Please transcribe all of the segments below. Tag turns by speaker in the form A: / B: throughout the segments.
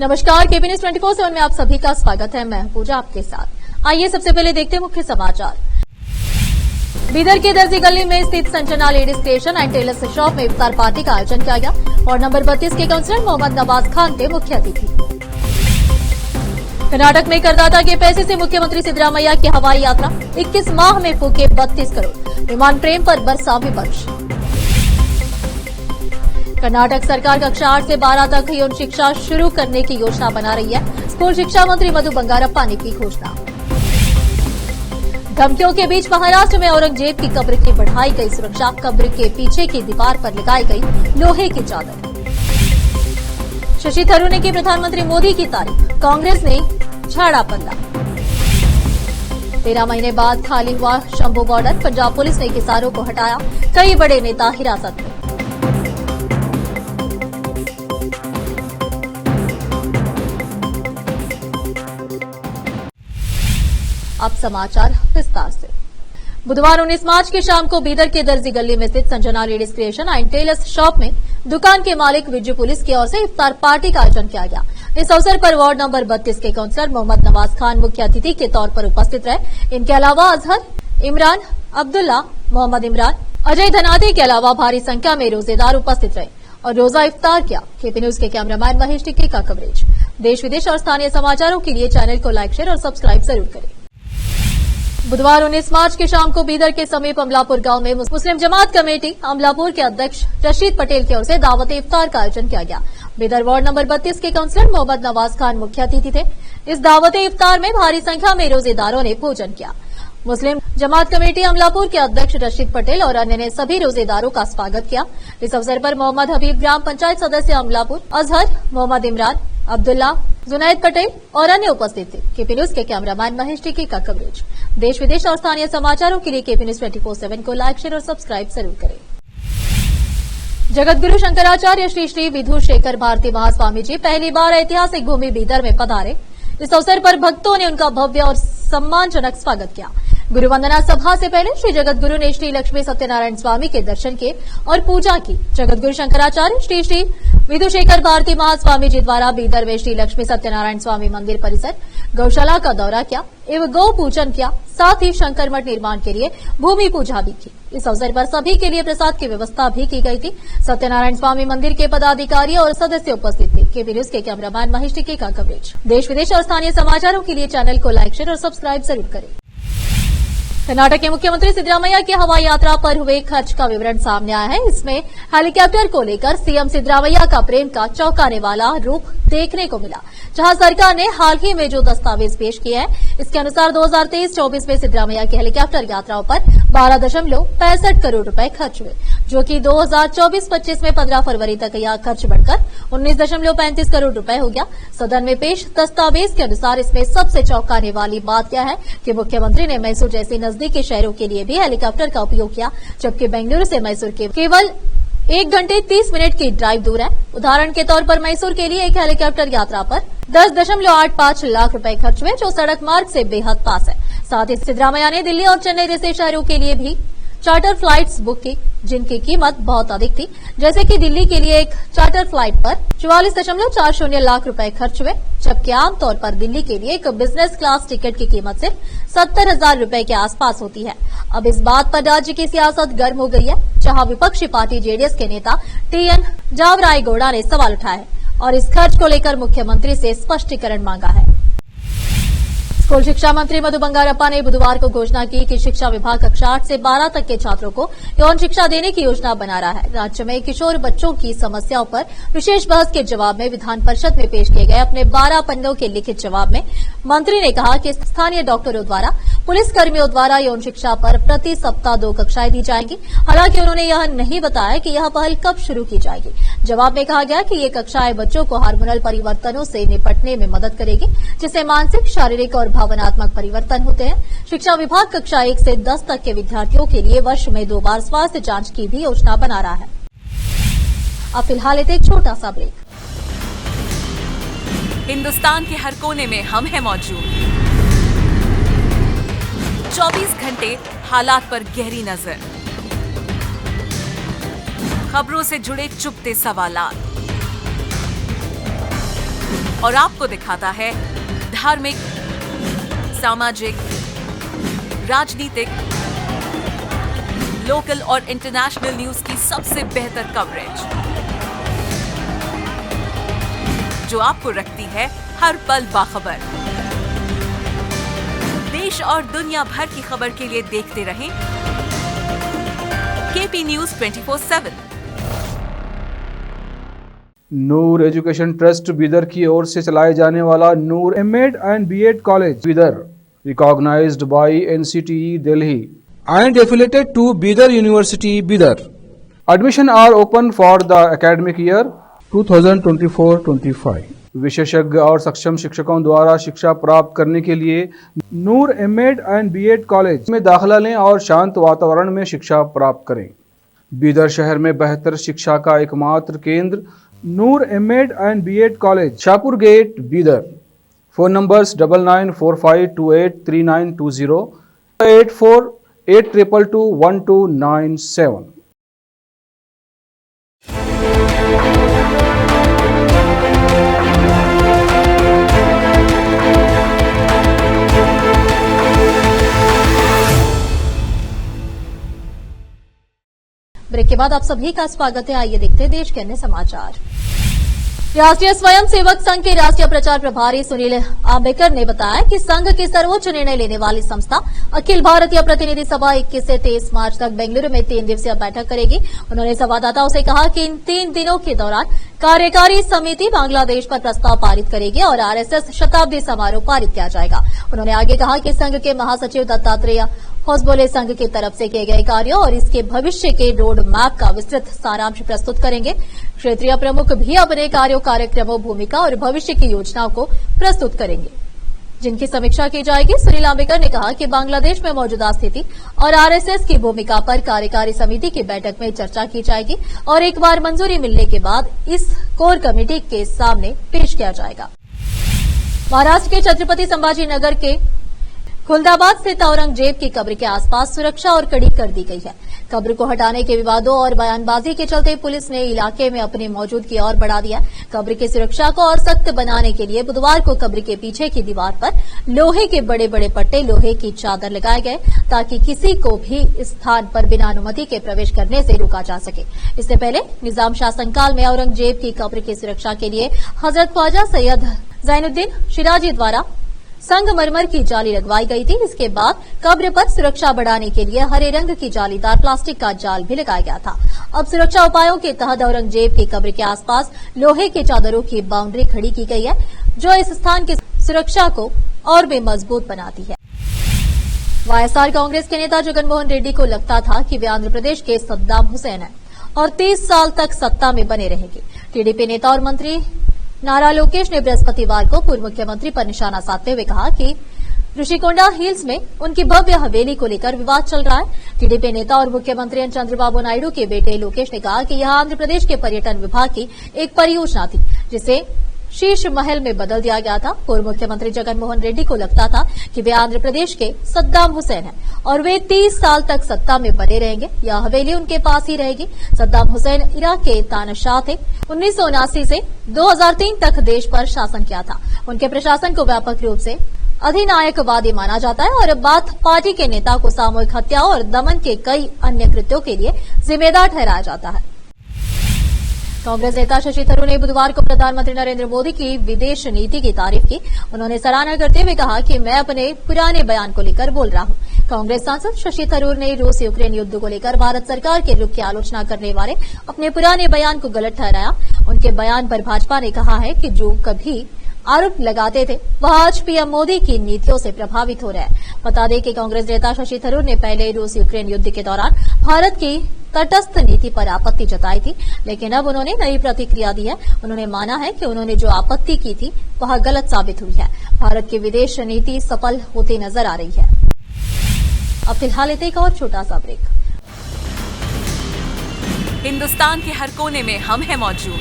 A: नमस्कार, KP news 24/7 में आप सभी का स्वागत है। मैं पूजा आपके साथ। आइए सबसे पहले देखते हैं मुख्य समाचार। बीदर के दर्जी गली में स्थित Sanjana ladies station and tailors shop में इफ्तार पार्टी का आयोजन किया गया। वार्ड नंबर 32 के काउंसलर मोहम्मद नवाज खान थे मुख्य अतिथि। कर्नाटक में करदाता के पैसे से मुख्यमंत्री सिद्धरामैया की हवाई यात्रा, 21 माह में फूके 32 करोड़, विमान प्रेम पर बरसा विपक्ष। कर्नाटक सरकार कक्षा 8 से 12 तक यौन शिक्षा शुरू करने की योजना बना रही है। स्कूल शिक्षा मंत्री मधु बंगारप्पा ने की घोषणा। धमकियों के बीच महाराष्ट्र में औरंगजेब की कब्र की बढ़ाई गई सुरक्षा, कब्र के पीछे की दीवार पर लगाई गई लोहे की चादर। शशि थरूर ने की प्रधानमंत्री मोदी की तारीफ, कांग्रेस ने झाड़ा पल्ला। 13 महीने बाद खाली हुआ शंभू बॉर्डर, पंजाब पुलिस ने किसानों को हटाया, कई बड़े नेता हिरासत में। अब समाचार विस्तार से। बुधवार 19 मार्च की शाम को बीदर के दर्जी गली में स्थित Sanjana ladies creation and tailors shop में दुकान के मालिक विजय पुलिस की ओर से इफ्तार पार्टी का आयोजन किया गया। इस अवसर पर वार्ड नंबर 32 के काउंसलर मोहम्मद नवाज खान मुख्य अतिथि के तौर पर उपस्थित रहे। इनके अलावा अजहर, इमरान, अब्दुल्ला, मोहम्मद इमरान, अजय धनादे के अलावा भारी संख्या में रोजेदार उपस्थित रहे और रोजा इफ्तार किया। केपी न्यूज के कैमरामैन महेश टिक्की का कवरेज। देश विदेश और स्थानीय समाचारों के लिए चैनल को लाइक, शेयर और सब्सक्राइब जरूर करें। बुधवार 19 मार्च की शाम को बीदर के समीप अमलापुर गांव में मुस्लिम जमात कमेटी अमलापुर के अध्यक्ष रशीद पटेल की ओर से दावत इफ्तार का आयोजन किया गया। बीदर वार्ड नंबर 32 के काउंसलर मोहम्मद नवाज खान मुख्य अतिथि थे। इस दावत इफ्तार में भारी संख्या में रोजेदारों ने भोजन किया। मुस्लिम जमात कमेटी अमलापुर के अध्यक्ष रशीद पटेल और अन्य ने सभी रोजेदारों का स्वागत किया। इस अवसर पर मोहम्मद हबीब, ग्राम पंचायत सदस्य अमलापुर, अजहर, मोहम्मद इमरान, अब्दुल्ला, जुनैद पटेल और अन्य उपस्थित थे। केपी न्यूज के कैमरामैन महेश टिक्की का कवरेज। देश विदेश और स्थानीय समाचारों के लिए केपी न्यूज 24/7 को लाइक, शेयर और सब्सक्राइब जरूर करें। जगतगुरु शंकराचार्य श्री श्री विधु शेखर भारती महास्वामी जी पहली बार ऐतिहासिक भूमि बीदर में पधारे। इस अवसर पर भक्तों ने उनका भव्य और सम्मानजनक स्वागत किया। गुरु वंदना सभा से पहले श्री जगतगुरु ने श्री लक्ष्मी सत्यनारायण स्वामी के दर्शन किए और पूजा की। जगतगुरु शंकराचार्य श्री श्री विधु शेखर भारती महास्वामी जी द्वारा बीदर में श्री लक्ष्मी सत्यनारायण स्वामी मंदिर परिसर, गौशाला का दौरा किया एवं गौ पूजन किया। साथ ही शंकर मठ निर्माण के लिए भूमि पूजा भी की। इस अवसर पर सभी के लिए प्रसाद की व्यवस्था भी की गई थी। सत्यनारायण स्वामी मंदिर के पदाधिकारी और सदस्य उपस्थित थे। केपी न्यूज के कैमरामैन महेश टिक्की का कवरेज। देश विदेश और स्थानीय समाचारों के लिए चैनल को लाइक, शेयर और सब्सक्राइब जरूर करें। कर्नाटक के मुख्यमंत्री सिद्धरामैया की हवाई यात्रा पर हुए खर्च का विवरण सामने आया है। इसमें हेलीकॉप्टर को लेकर सीएम सिद्धरामैया का प्रेम का चौंकाने वाला रूप देखने को मिला। जहां सरकार ने हाल ही में जो दस्तावेज पेश किए हैं, इसके अनुसार 2023-24 में सिद्धरामैया की हेलीकॉप्टर यात्राओं पर 12.65 करोड़ रुपए खर्च हुए, जो कि 2024-25 में 15 फरवरी तक यह खर्च बढ़कर 19.35 करोड़ रुपए हो गया। सदन में पेश दस्तावेज के अनुसार इसमें सबसे चौंकाने वाली बात यह है कि मुख्यमंत्री ने मैसूर जैसे नजदीकी शहरों के लिए भी हेलीकॉप्टर का उपयोग किया, जबकि बेंगलुरु से मैसूर केवल 1 घंटे 30 मिनट की ड्राइव दूर है। उदाहरण के तौर पर मैसूर के लिए एक हेलीकॉप्टर यात्रा पर 10.85 लाख रुपए खर्च हुए, जो सड़क मार्ग से बेहद पास है। साथ ही सिद्धरामैया ने दिल्ली और चेन्नई जैसे शहरों के लिए भी चार्टर फ्लाइट्स बुक की, जिनकी कीमत बहुत अधिक थी। जैसे कि दिल्ली के लिए एक चार्टर फ्लाइट पर 44.40 लाख रुपए खर्च हुए, जबकि आमतौर पर दिल्ली के लिए एक बिजनेस क्लास टिकट की कीमत सिर्फ 70,000 रुपए के आसपास होती है। अब इस बात पर राज्य की सियासत गर्म हो गई है, जहां विपक्षी पार्टी जेडीएस के नेता टीएन जावरायगौड़ा ने सवाल उठाया है और इस खर्च को लेकर मुख्यमंत्री से स्पष्टीकरण मांगा है। स्कूल शिक्षा मंत्री मधु बंगारप्पा ने बुधवार को घोषणा की कि शिक्षा विभाग कक्षा 8 से 12 तक के छात्रों को यौन शिक्षा देने की योजना बना रहा है। राज्य में किशोर बच्चों की समस्याओं पर विशेष बहस के जवाब में विधान परिषद में पेश किए गए अपने 12 पन्नों के लिखित जवाब में मंत्री ने कहा कि स्थानीय डॉक्टरों द्वारा, पुलिसकर्मियों द्वारा यौन शिक्षा पर प्रति सप्ताह 2 कक्षाएं दी जाएंगी। हालांकि उन्होंने यह नहीं बताया कि यह पहल कब शुरू की जाएगी। जवाब में कहा गया कि ये कक्षाएं बच्चों को हार्मोनल परिवर्तनों से निपटने में मदद करेगी, जिससे मानसिक, शारीरिक और भावनात्मक परिवर्तन होते हैं। शिक्षा विभाग कक्षा 1 से 10 तक के विद्यार्थियों के लिए वर्ष में 2 बार स्वास्थ्य जांच की भी योजना बना रहा है। अब फिलहाल एक छोटा सा ब्रेक।
B: हिंदुस्तान के हर कोने में हम हैं मौजूद। 24 घंटे हालात पर गहरी नजर, खबरों से जुड़े चुपते सवालात, और आपको दिखाता है धार्मिक, सामाजिक, राजनीतिक, लोकल और इंटरनेशनल न्यूज की सबसे बेहतर कवरेज, जो आपको रखती है हर पल बाखबर। देश और दुनिया भर की खबर के लिए देखते रहें KP news 24/7।
C: Noor education trust Bidar की ओर से चलाए जाने वाला Noor MEd and BEd college Bidar, recognised by NCTE Delhi and affiliated to Bidar University, Bidar. Admission are open for the academic year 2024-25. विशेषज्ञ और सक्षम शिक्षकों द्वारा शिक्षा प्राप्त करने के लिए नूर एमएड एंड बीएड कॉलेज में दाखिला लें और शांत वातावरण में शिक्षा प्राप्त करें। बीदर शहर में बेहतर शिक्षा का एकमात्र केंद्र Noor MEd and BEd college, Shahpur gate, Bidar. Phone numbers 9945283920, 8482221297।
A: Break के बाद आप सभी का स्वागत है। आइए देखते हैं देश के अन्य समाचार। राष्ट्रीय स्वयंसेवक संघ के राष्ट्रीय प्रचार प्रभारी सुनील आंबेकर ने बताया कि संघ की सर्वोच्च निर्णय लेने वाली संस्था अखिल भारतीय प्रतिनिधि सभा 21 से 23 मार्च तक बेंगलुरु में 3 दिवसीय बैठक करेगी। उन्होंने संवाददाताओं से कहा कि इन 3 दिनों के दौरान कार्यकारी समिति बांग्लादेश पर प्रस्ताव पारित करेगी और आरएसएस शताब्दी समारोह पारित किया जाएगा। उन्होंने आगे कहा कि संघ के महासचिव दत्तात्रेय होसबोले संघ की तरफ से किए गए कार्यों और इसके भविष्य के रोड मैप का विस्तृत सारांश प्रस्तुत करेंगे। क्षेत्रीय प्रमुख भी अपने कार्यों, कार्यक्रमों, भूमिका और भविष्य की योजनाओं को प्रस्तुत करेंगे, जिनकी समीक्षा की जाएगी। सुनील आंबेकर ने कहा कि बांग्लादेश में मौजूदा स्थिति और आरएसएस की भूमिका पर कार्यकारी समिति की बैठक में चर्चा की जाएगी और एक बार मंजूरी मिलने के बाद इस कोर कमेटी के सामने पेश किया जाएगा। महाराष्ट्र के छत्रपति संभाजी नगर के खुलदाबाद स्थित औरंगजेब की कब्र के आसपास सुरक्षा और कड़ी कर दी गई है। कब्र को हटाने के विवादों और बयानबाजी के चलते पुलिस ने इलाके में अपनी मौजूदगी और बढ़ा दिया। कब्र की सुरक्षा को और सख्त बनाने के लिए बुधवार को कब्र के पीछे की दीवार पर लोहे के बड़े बड़े पट्टे, लोहे की चादर लगाए गए ताकि किसी को भी इस स्थान पर बिना अनुमति के प्रवेश करने से रोका जा सके। इससे पहले निजाम शासनकाल में औरंगजेब की कब्र की सुरक्षा के लिए हजरत ख्वाजा सैयद जैनुद्दीन शिराजी द्वारा संगमरमर की जाली लगवाई गई थी। इसके बाद कब्र पर सुरक्षा बढ़ाने के लिए हरे रंग की जालीदार प्लास्टिक का जाल भी लगाया गया था। अब सुरक्षा उपायों के तहत औरंगजेब की कब्र के आसपास लोहे के चादरों की बाउंड्री खड़ी की गई है, जो इस स्थान की सुरक्षा को और भी मजबूत बनाती है। वाईएसआर कांग्रेस के नेता जगनमोहन रेड्डी को लगता था कि वे आंध्र प्रदेश के सद्दाम हुसैन हैं और 30 साल तक सत्ता में बने रहेंगे। टीडीपी नेता और मंत्री नारा लोकेश ने बृहस्पतिवार को पूर्व मुख्यमंत्री पर निशाना साधते हुए कहा कि ऋषिकोंडा हिल्स में उनकी भव्य हवेली को लेकर विवाद चल रहा है। टीडीपी नेता और मुख्यमंत्री चंद्रबाबू नायडू के बेटे लोकेश ने कहा कि यह आंध्र प्रदेश के पर्यटन विभाग की एक परियोजना थी, जिसे शीश महल में बदल दिया गया था। पूर्व मुख्यमंत्री जगनमोहन रेड्डी को लगता था कि वे आंध्र प्रदेश के सद्दाम हुसैन हैं और वे 30 साल तक सत्ता में बने रहेंगे। यह हवेली उनके पास ही रहेगी। सद्दाम हुसैन इराक के तानाशाह थे। 1979 से 2003 तक देश पर शासन किया था। उनके प्रशासन को व्यापक रूप से अधिनायकवादी माना जाता है और बाथ पार्टी के नेता को सामूहिक हत्या और दमन के कई अन्य कृत्यों के लिए जिम्मेदार ठहराया जाता है। कांग्रेस नेता शशि थरूर ने बुधवार को प्रधानमंत्री नरेंद्र मोदी की विदेश नीति की तारीफ की। उन्होंने सराहना करते हुए कहा कि मैं अपने पुराने बयान को लेकर बोल रहा हूं। कांग्रेस सांसद शशि थरूर ने रूस यूक्रेन युद्ध को लेकर भारत सरकार के रुख की आलोचना करने वाले अपने पुराने बयान को गलत ठहराया। उनके बयान पर भाजपा ने कहा है कि जो कभी आरोप लगाते थे वह आज पीएम मोदी की नीतियों से प्रभावित हो रहे हैं। बता दें कि कांग्रेस नेता शशि थरूर ने पहले रूस यूक्रेन युद्ध के दौरान भारत की तटस्थ नीति पर आपत्ति जताई थी, लेकिन अब उन्होंने नई प्रतिक्रिया दी है। उन्होंने माना है कि उन्होंने जो आपत्ति की थी वह गलत साबित हुई है। भारत की विदेश नीति सफल होती नजर आ रही है। अब फिलहाल एक और छोटा सा ब्रेक।
B: हिंदुस्तान के हर कोने में हम हैं मौजूद।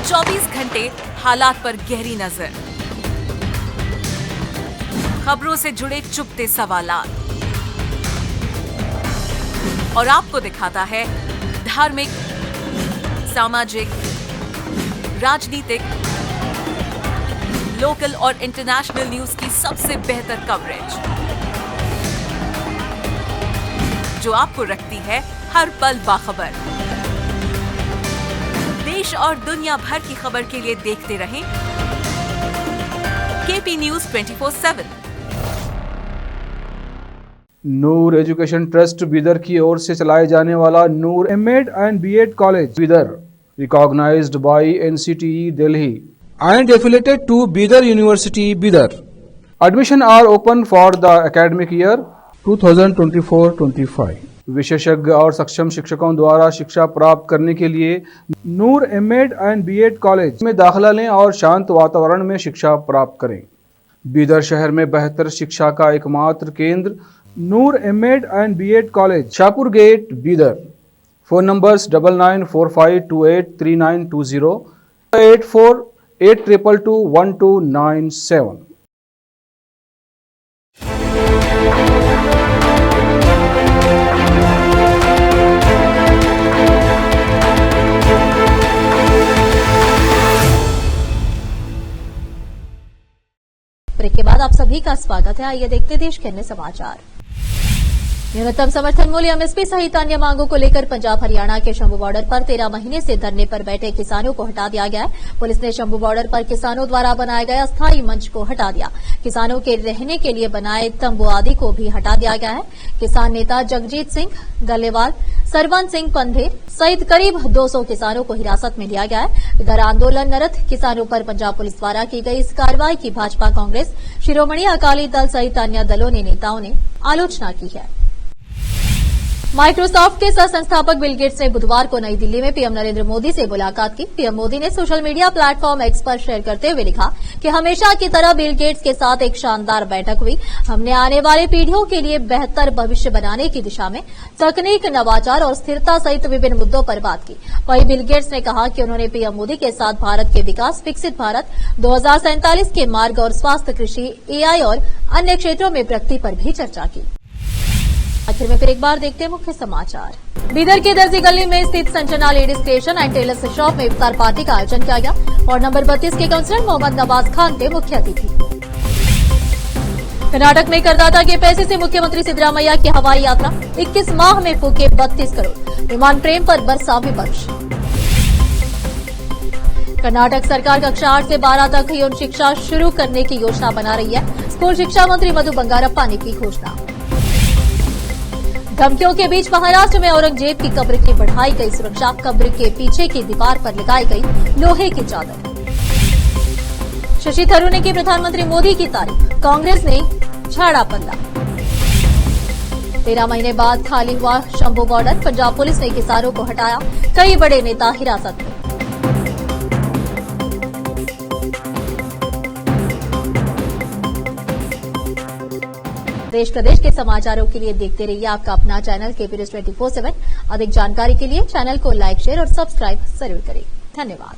B: 24 घंटे हालात पर गहरी नजर, खबरों से जुड़े चुपते सवालात और आपको दिखाता है धार्मिक, सामाजिक, राजनीतिक, लोकल और इंटरनेशनल न्यूज की सबसे बेहतर कवरेज, जो आपको रखती है हर पल बाखबर। देश और दुनिया भर की खबर के लिए देखते रहें KP news 24/7।
C: Noor education trust Bidar की ओर से चलाए जाने वाला Noor MEd and BEd college Bidar, recognised by NCTE Delhi and affiliated to Bidar university Bidar. Admission are open for the academic year 2024-25। विशेषज्ञ और सक्षम शिक्षकों द्वारा शिक्षा प्राप्त करने के लिए नूर एमएड एंड बीएड कॉलेज में दाखिला लें और शांत वातावरण में शिक्षा प्राप्त करें। बीदर शहर में बेहतर शिक्षा का एकमात्र केंद्र Noor MEd and BEd college, Shahpur gate, Bidar. Phone numbers 9945283920, 8482221297।
A: Break के बाद आप सभी का स्वागत है। आइए देखते देश के अन्य समाचार। न्यूनतम समर्थन मूल्य एमएसपी सहित अन्य मांगों को लेकर पंजाब हरियाणा के शंभू बॉर्डर पर 13 महीने से धरने पर बैठे किसानों को हटा दिया गया है। पुलिस ने शंभू बॉर्डर पर किसानों द्वारा बनाए गए अस्थायी मंच को हटा दिया। किसानों के रहने के लिए बनाए तंबू आदि को भी हटा दिया गया है। किसान नेता जगजीत सिंह दलेवाल, सरवन सिंह पंधेर सहित करीब 200 किसानों को हिरासत में लिया गया है। इधर आंदोलनरत किसानों पर पंजाब पुलिस द्वारा की गई इस कार्रवाई की भाजपा, कांग्रेस, शिरोमणि अकाली दल सहित अन्य दलों ने नेताओं ने आलोचना की है। माइक्रोसॉफ्ट के सह संस्थापक बिल गेट्स ने बुधवार को नई दिल्ली में पीएम नरेंद्र मोदी से मुलाकात की। पीएम मोदी ने सोशल मीडिया प्लेटफॉर्म एक्स पर शेयर करते हुए लिखा कि हमेशा की तरह बिल गेट्स के साथ एक शानदार बैठक हुई। हमने आने वाली पीढ़ियों के लिए बेहतर भविष्य बनाने की दिशा में तकनीक, नवाचार और स्थिरता सहित विभिन्न मुद्दों पर बात की। वहीं बिल गेट्स ने कहा कि उन्होंने पीएम मोदी के साथ भारत के विकास, विकसित भारत 2047 के मार्ग और स्वास्थ्य, कृषि, एआई और अन्य क्षेत्रों में प्रगति पर भी चर्चा की। आखिर में फिर एक बार देखते हैं मुख्य समाचार। बीदर के दर्जी गली में स्थित Sanjana ladies station and tailors shop में इफ्तार पार्टी का आयोजन किया गया। वार्ड नंबर 32 के काउंसलर मोहम्मद नवाज खान थे मुख्य अतिथि। कर्नाटक में करदाता के पैसे से मुख्यमंत्री सिद्धरामैया की हवाई यात्रा, 21 माह में फूके 32 करोड़, विमान प्रेम पर बरसा विपक्ष। कर्नाटक सरकार कक्षा 8 से 12 तक यौन शिक्षा शुरू करने की योजना बना रही है। स्कूल शिक्षा मंत्री मधु बंगारप्पा ने की घोषणा। धमकियों के बीच महाराष्ट्र में औरंगजेब की कब्र की बढ़ाई गई सुरक्षा, कब्र के पीछे की दीवार पर लगाई गई लोहे की चादर। शशि थरूर ने की प्रधानमंत्री मोदी की तारीफ, कांग्रेस ने झाड़ा पल्ला। 13 महीने बाद खाली हुआ शंभू बॉर्डर, पंजाब पुलिस ने किसानों को हटाया, कई बड़े नेता हिरासत में। देश प्रदेश के समाचारों के लिए देखते रहिए आपका अपना चैनल केपी न्यूज 24/7। अधिक जानकारी के लिए चैनल को लाइक, शेयर और सब्सक्राइब जरूर करें। धन्यवाद।